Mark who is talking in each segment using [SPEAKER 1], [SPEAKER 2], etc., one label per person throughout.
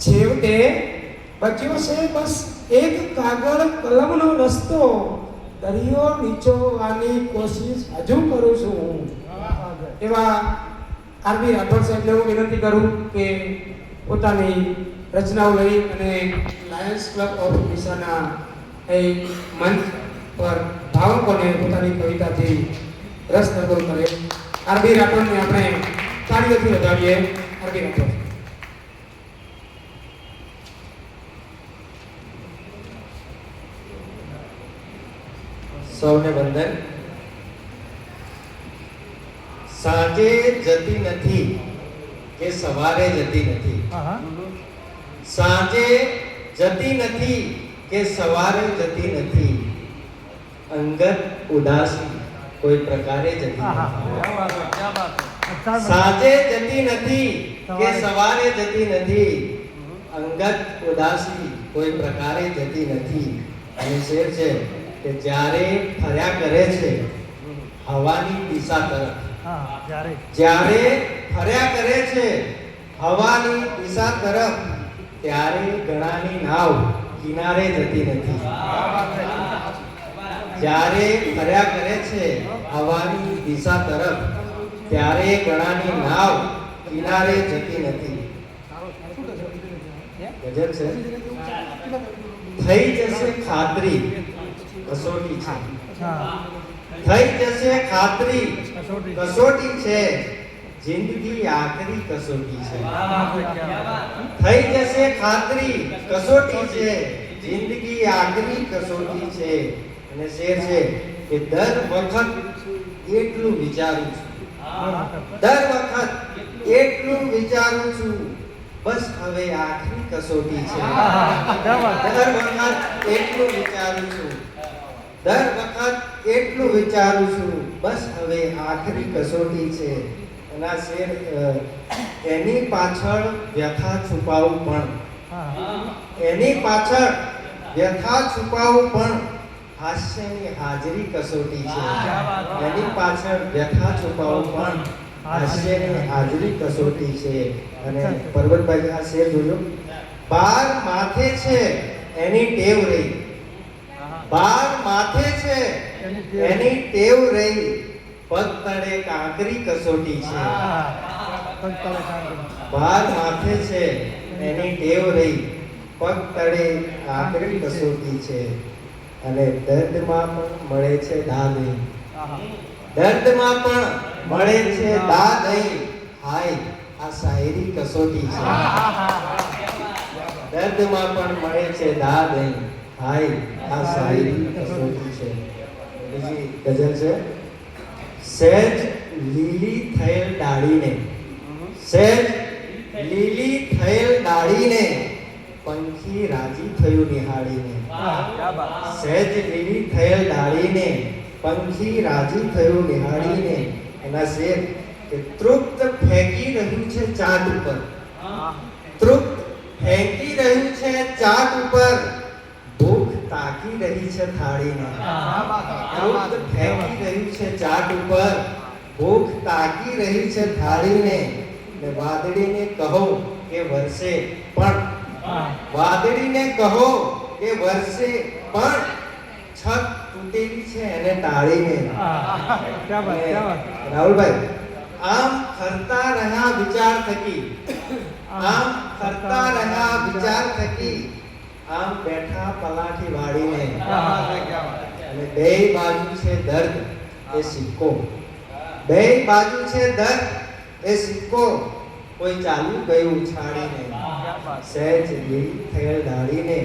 [SPEAKER 1] છેવટે બચ્યો છે બસ એક કાગળ કલમનો રસ્તો, દરિયો નીચોવાની કોશિશ હજુ કરું છું હું. એવા આરબી રાઠોડ સાહેબને હું વિનંતી કરું કે પોતાની રચનાઓ લઈ અને લાયન્સ ક્લબ ઓફ ડીસાના એ મંચ પર ભાવકોને પોતાની કવિતાથી રસ નગર કરે. આરબી રાઠોડને આપણે તાળીઓથી વધાવીએ. આરબી રાઠોડ.
[SPEAKER 2] સૌને વંદન. સાંજે જતી નથી કે સવારે જતી નથી, સાંજે જતી નથી કે સવારે જતી નથી, અંગત ઉદાસી કોઈ પ્રકારે જતી નથી. સાંજે જતી નથી કે સવારે જતી નથી, અંગત ઉદાસી કોઈ પ્રકારે જતી નથી. અને શેર છે કે જ્યારે ફર્યા કરે છે હવાની દિશા તરફ, જ્યારે ફર્યા કરે છે હવાની દિશા તરફ, ત્યારે ઘણાની નાવ કિનારે જતી નથી. જ્યારે ફર્યા કરે છે હવાની દિશા તરફ, ત્યારે ઘણાની નાવ કિનારે જતી નથી. ગજબ છે. થઈ જશે ખાતરી કસોટી છે, થઈ જશે ખાતરી કસોટી છે, જિંદગી આખરી કસોટી છે. થઈ જશે ખાતરી કસોટી છે, જિંદગી આખરી કસોટી છે. અને શેર છે કે દર વખત એટલું વિચારું છું, દર વખત એટલું વિચારું છું, બસ હવે આખરી કસોટી છે. દર વખત એટલું વિચારું છું, દર વખત એટલું વિચારું છું, બસ હવે આખરી કસોટી છે. અને આ શેર એની પાછળ વ્યથા છુપાવું પણ, એની પાછળ વ્યથા છુપાવું પણ હાસ્યની હાજરી કસોટી છે. એની પાછળ વ્યથા છુપાવું પણ હાસ્યની હાજરી કસોટી છે. અને પર્વતભાઈ આ શેર જોજો. બાર માથે છે એની ટેવ રહી, બાર માથે છે એની ટેવ રહી, પગ તળે કાંકરી કસોટી છે. બાર માથે છે એની ટેવ રહી, પગ તળે કાંકરી કસોટી છે. અને દર્દમાં પણ મળે છે દાદ અહીં, દર્દમાં પણ મળે છે દાદ અહીં, હાય આ શાયરી કસોટી છે. દર્દમાં પણ મળે છે દાદ અહીં, હાય આ શાયરી કસોટી છે. બીજી ગઝલ છે. સહેજ લીલી થયેલ ડાળીને, સહેજ લીલી થયેલ ડાળીને, પંખી રાજી થયું નિહાળીને. સહેજ લીલી થયેલ ડાળીને, પંખી રાજી થયું નિહાળીને. એના શેર કે તૃપ્ત ફેંકી રહ્યું છે ચાટ ઉપર, તૃપ્ત ફેંકી રહ્યું છે ચાટ ઉપર, ભૂખ તાકી રહી છે થાળીને. તૃપ્ત ફેંકી રહ્યું છે ચાટ ઉપર, ભૂખ તાકી રહી છે થાળીને. ને વાદળીને કહો કે વરસે પણ, વાદળીને કહો કે વરસે પણ, છત તૂટેલી છે એને ટાળીને. રાહુલભાઈ આમ ફરતા રહ્યા વિચાર થકી, આમ ફરતા રહ્યા વિચાર થકી, આમ બેઠા પલાઠી વાળીને. અને બે બાજુ છે દર્દ એ સિક્કો, બે બાજુ છે દર્દ એ સિક્કો, કોઈ ચાલ્યું ગયું ઉછાળીને. સહેજ લીલી થયેલ ડાળીને,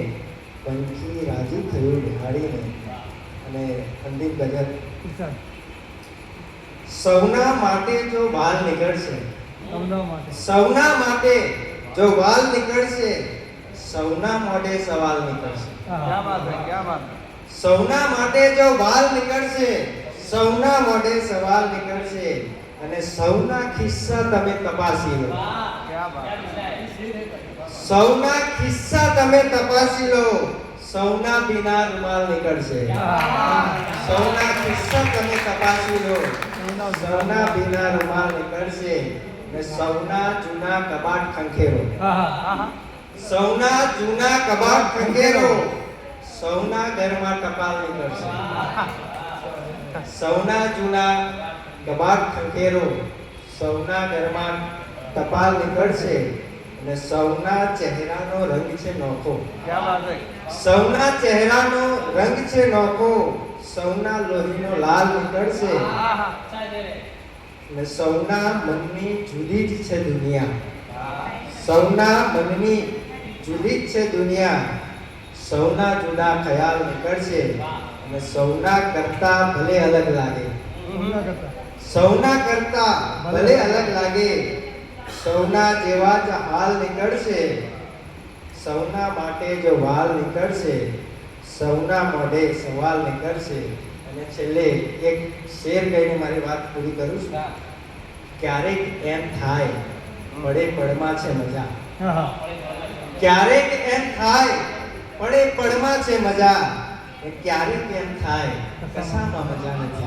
[SPEAKER 2] પંખી રાજી થયું નિહાળીને. અને અંતિમ ગઝલ. સૌના માટે જો વાલ નીકળશે, સૌના માટે જો વાલ નીકળશે, સૌના મોઢે સવાલ નીકળશે. સૌના માટે જો વાલ નીકળશે, સૌના મોઢે સવાલ નીકળશે. અને સૌના ખિસ્સા તમે તપાસી લો, સૌના ખિસ્સા તમે તપાસી લો, સૌના બિના રૂમાલ નીકળશે. સૌના ખિસ્સા તમે તપાસી લો, સૌના બિના રૂમાલ નીકળશે. ને સૌના જૂના કબાટ ખંખેરો, સૌના જૂના કબાટ ખંખેરો, સૌના ઘરમાં ટપાલ નીકળશે. સૌના જૂના કબાટ ખંખેરો, સૌના ઘરમાં ટપાલ નીકળશે અને સૌના ચહેરાનો રંગ છે નોખો. સૌના ચહેરાનો રંગ છે નોખો, સૌના લોહીનો લાલ નીકળશે અને સૌના મનની જુદી જ છે દુનિયા. સૌના મનની જુદી જ છે દુનિયા, સૌના જુદા ખ્યાલ નીકળશે અને સૌના કરતા ભલે અલગ લાગે. સૌના કરતા ભલે અલગ લાગે, સૌના જેવા જ હાલ નીકળશે. સૌના માટે જો વાલ નીકળશે, સૌના મોઢે સવાલ નીકળશે. અને છેલ્લે એક શેર કહીને મારી વાત પૂરી કરું છું. ક્યારેક એમ થાય પડે પડમાં છે મજા. ક્યારેક એમ થાય પડે પડમાં છે મજા, ક્યારેક એમ થાય કશામાં મજા નથી.